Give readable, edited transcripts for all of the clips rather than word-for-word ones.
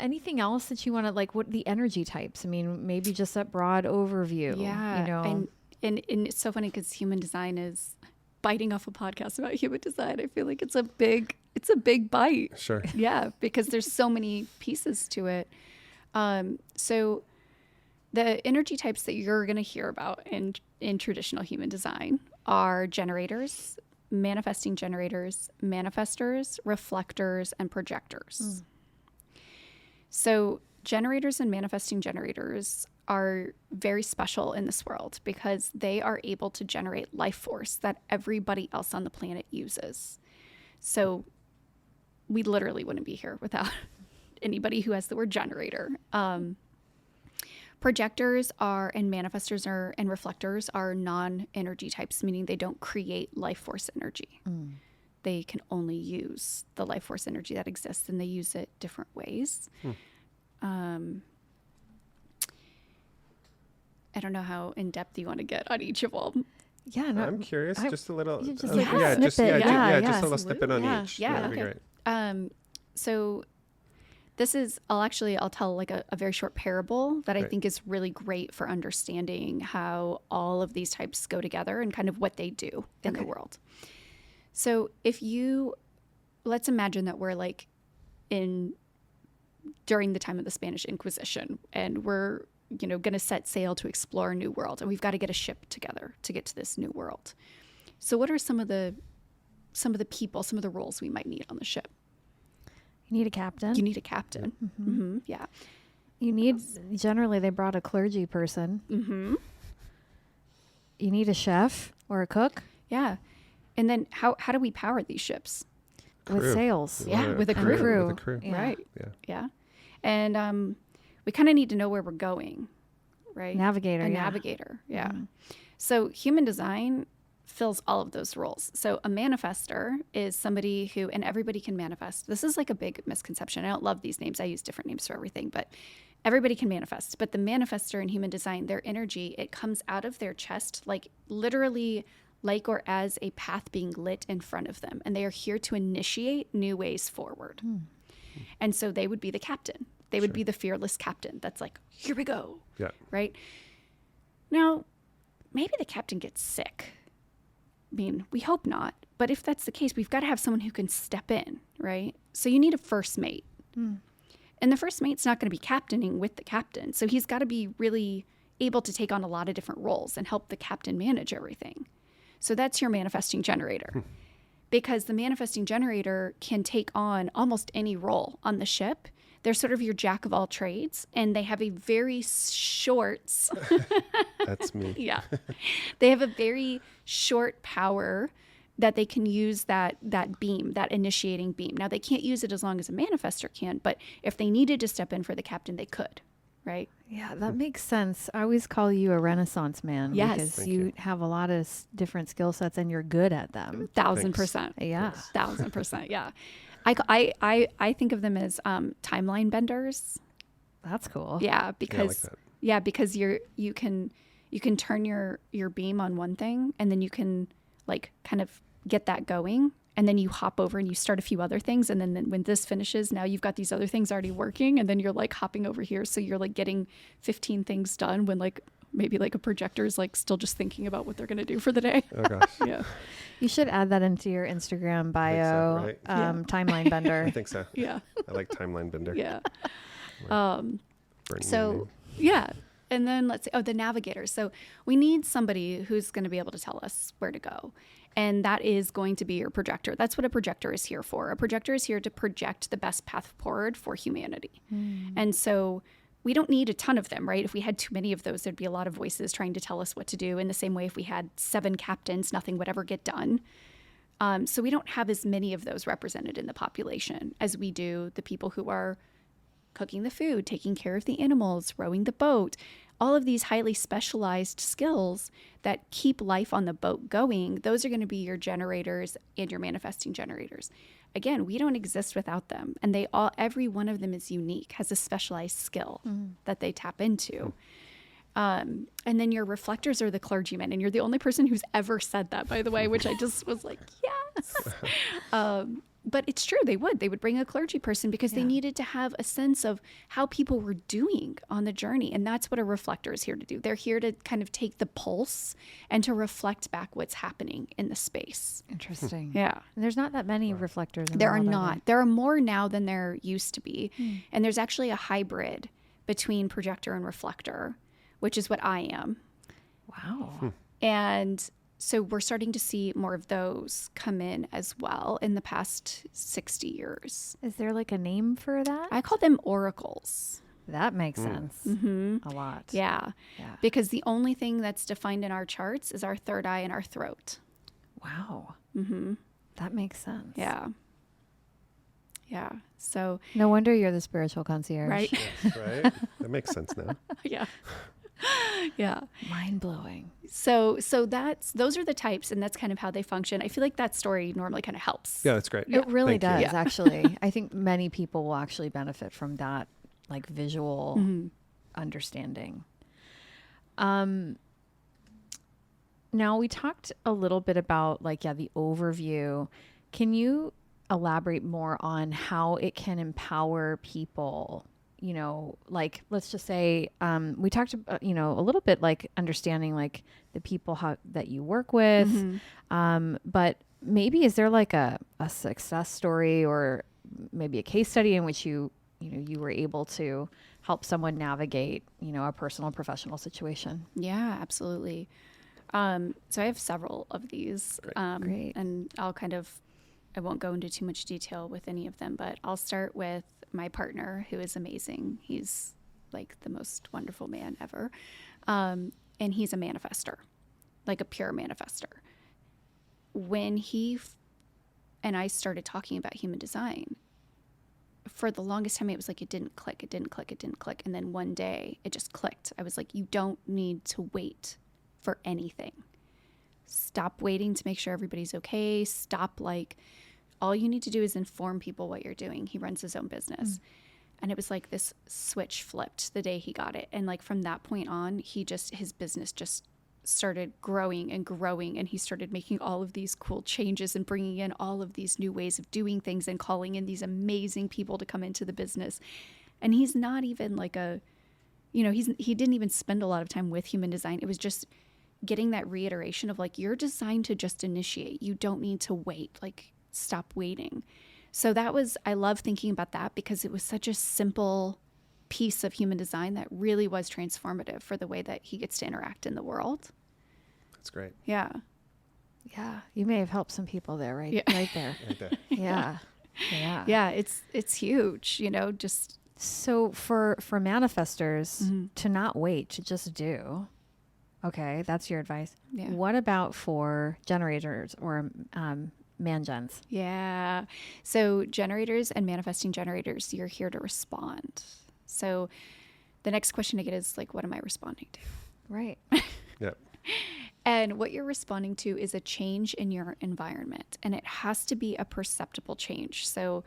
anything else that you want to, like, what the energy types? I mean, maybe just that broad overview. Yeah. You know, And it's so funny because human design is biting off a podcast about human design. I feel like it's a big bite. Sure. Yeah, because there's so many pieces to it. So the energy types that you're going to hear about in traditional human design are generators, manifesting generators, manifestors, reflectors, and projectors. So generators and manifesting generators are very special in this world because they are able to generate life force that everybody else on the planet uses. So we literally wouldn't be here without anybody who has the word generator. Projectors are, and manifestors are, and reflectors are non-energy types, meaning they don't create life force energy. They can only use the life force energy that exists, and they use it different ways. I don't know how in depth you want to get on each of them. yeah, no, I'm curious, just a little. you just just a little snippet on Yeah. each. Yeah, That'd be okay. great. So this is, I'll tell like a very short parable that I Great. think is really great for understanding how all of these types go together and kind of what they do in the world. So let's imagine that we're like during the time of the Spanish Inquisition, and we're, going to set sail to explore a new world, and we've got to get a ship together to get to this new world. So what are some of the people, some of the roles we might need on the ship? you need a captain. You need a captain. Yeah. You need, generally, they brought a clergy person. You need a chef or a cook Yeah. And then how do we power these ships? with Crew. sails. We Yeah, want with a crew. With a crew. Yeah. Right. Yeah. Yeah. And we kind of need to know where we're going, right? Navigator. A yeah. navigator. Yeah. So human design fills all of those roles. So a manifester is somebody who, and everybody can manifest. This is like a big misconception. I don't love these names. I use different names for everything, but everybody can manifest. But the manifester in human design, their energy, it comes out of their chest, like literally like or as a path being lit in front of them. And they are here to initiate new ways forward. And so they would be the captain. They would be the fearless captain. That's like, here we go. Yeah. Right? Now, maybe the captain gets sick. I mean, we hope not. But if that's the case, we've got to have someone who can step in, right? So you need a first mate. And the first mate's not going to be captaining with the captain. So he's got to be really able to take on a lot of different roles and help the captain manage everything. So that's your manifesting generator. Because the manifesting generator can take on almost any role on the ship. They're sort of your jack of all trades, and they have a very short, That's me. yeah, they have a very short power that they can use that beam, that initiating beam. Now, they can't use it as long as a manifestor can, but if they needed to step in for the captain, they could, right? Yeah, that makes sense. I always call you a Renaissance man. Yes. Because Thank you you. have a lot of different skill sets and you're good at them. 1,000%. Yeah. 1,000%, yeah. I think of them as timeline benders. That's cool. Yeah, because that. because you can turn your beam on one thing, and then you can like kind of get that going, and then you hop over and you start a few other things, and then when this finishes, now you've got these other things already working, and then you're like hopping over here, so you're like getting 15 things done when like maybe like a projector is like still just thinking about what they're going to do for the day. Oh gosh. Yeah. You should add that into your Instagram bio. right? Timeline bender. I think so. Yeah. I like timeline bender. Yeah. Burning So, name. yeah. And then let's say, the navigator. So we need somebody who's going to be able to tell us where to go. And that is going to be your projector. That's what a projector is here for. A projector is here to project the best path forward for humanity. And so we don't need a ton of them, right? If we had too many of those, there'd be a lot of voices trying to tell us what to do. In the same way, if we had 7 captains, nothing would ever get done. So we don't have as many of those represented in the population as we do the people who are cooking the food, taking care of the animals, rowing the boat, all of these highly specialized skills that keep life on the boat going. Those are going to be your generators and your manifesting generators. Again, we don't exist without them. And every one of them is unique, has a specialized skill that they tap into. And then your reflectors are the clergymen. And you're the only person who's ever said that, by the way, which I just was like, yes. But it's true, they would bring a clergy person because they needed to have a sense of how people were doing on the journey. And that's what a reflector is here to do. They're here to kind of take the pulse and to reflect back what's happening in the space. Interesting. Yeah. And there's not that many reflectors in the There are world, not. There are more now than there used to be. And there's actually a hybrid between projector and reflector, which is what I am. Wow. And so we're starting to see more of those come in as well in the past 60 years. Is there like a name for that? I call them oracles. That makes sense. A lot. Yeah. Because the only thing that's defined in our charts is our third eye and our throat. Wow. That makes sense. Yeah. So, No wonder you're the spiritual concierge. right? Yes, right? That makes sense now. Yeah. Mind blowing. So those are the types, and that's kind of how they function. I feel like that story normally kind of helps. Yeah, that's great. It really Thank you. does, actually. I think many people will actually benefit from that, like visual understanding. Now we talked a little bit about the overview. Can you elaborate more on how it can empower people? You know, like, let's just say, we talked about, a little bit like understanding like the people that you work with. But maybe is there like a success story or maybe a case study in which you were able to help someone navigate, a personal, professional situation? Yeah, absolutely. So I have several of these. Great. And I won't go into too much detail with any of them, but I'll start with my partner, who is amazing. He's like the most wonderful man ever. And he's a manifester, like a pure manifester. When he and I started talking about human design, for the longest time, it was like, it didn't click. And then one day it just clicked. I was like, you don't need to wait for anything. Stop waiting to make sure everybody's okay. Stop, all you need to do is inform people what you're doing. He runs his own business. And it was like this switch flipped the day he got it. And from that point on, his business just started growing and growing. And he started making all of these cool changes and bringing in all of these new ways of doing things and calling in these amazing people to come into the business. And he's not even he didn't even spend a lot of time with human design. It was just getting that reiteration of you're designed to just initiate. You don't need to wait. Stop waiting. So I love thinking about that because it was such a simple piece of human design that really was transformative for the way that he gets to interact in the world. That's great. Yeah. Yeah. You may have helped some people there, right? Yeah. Right there. Right there. Yeah. Yeah. Yeah. It's huge, just. So for manifestors to not wait, to just do. Okay. That's your advice. Yeah. What about for generators or, man-gens? Yeah. So generators and manifesting generators, you're here to respond. So the next question I get is what am I responding to? Right. Yep. And what you're responding to is a change in your environment, and it has to be a perceptible change. So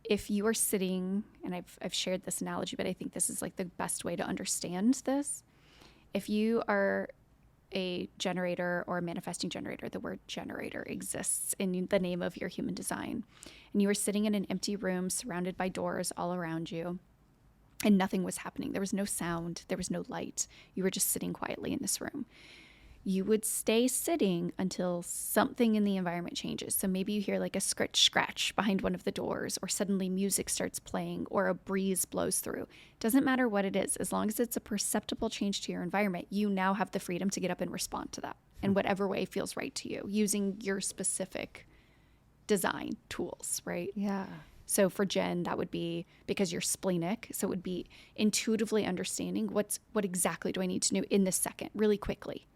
if you are sitting, and I've shared this analogy, but I think this is the best way to understand this. If you are a generator or a manifesting generator, the word generator exists in the name of your human design. And you were sitting in an empty room surrounded by doors all around you, and nothing was happening. There was no sound. There was no light. You were just sitting quietly in this room. You would stay sitting until something in the environment changes. So maybe you hear a scratch behind one of the doors, or suddenly music starts playing, or a breeze blows through. Doesn't matter what it is. As long as it's a perceptible change to your environment, you now have the freedom to get up and respond to that in whatever way feels right to you, using your specific design tools, right? Yeah. So for Jen, that would be because you're splenic. So it would be intuitively understanding what exactly do I need to know in this second, really quickly.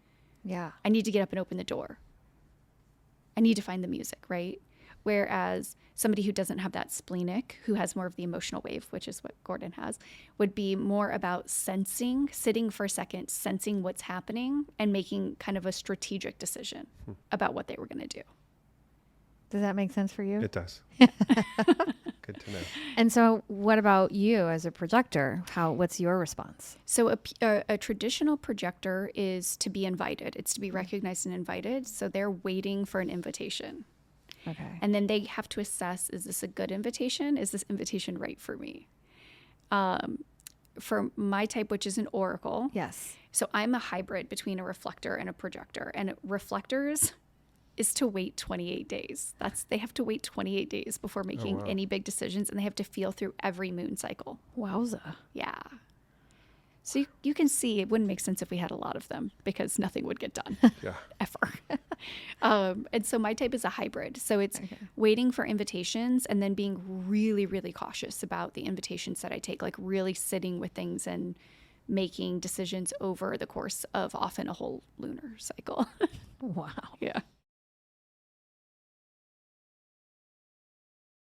Yeah. I need to get up and open the door. I need to find the music, right? Whereas somebody who doesn't have that splenic, who has more of the emotional wave, which is what Gordon has, would be more about sensing, sitting for a second, sensing what's happening, and making kind of a strategic decision about what they were going to do. Does that make sense for you? It does. Good to know. And so what about you as a projector? What's your response? So a traditional projector is to be invited. It's to be recognized and invited. So they're waiting for an invitation. Okay. And then they have to assess, is this a good invitation? Is this invitation right for me? For my type, which is an oracle. Yes. So I'm a hybrid between a reflector and a projector. And reflectors is to wait 28 days. They have to wait 28 days before making wow. any big decisions, and they have to feel through every moon cycle. Wowza. Yeah. So you can see it wouldn't make sense if we had a lot of them because nothing would get done Yeah. ever. And so my type is a hybrid. So it's waiting for invitations and then being really, really cautious about the invitations that I take, like really sitting with things and making decisions over the course of often a whole lunar cycle. Wow. Yeah.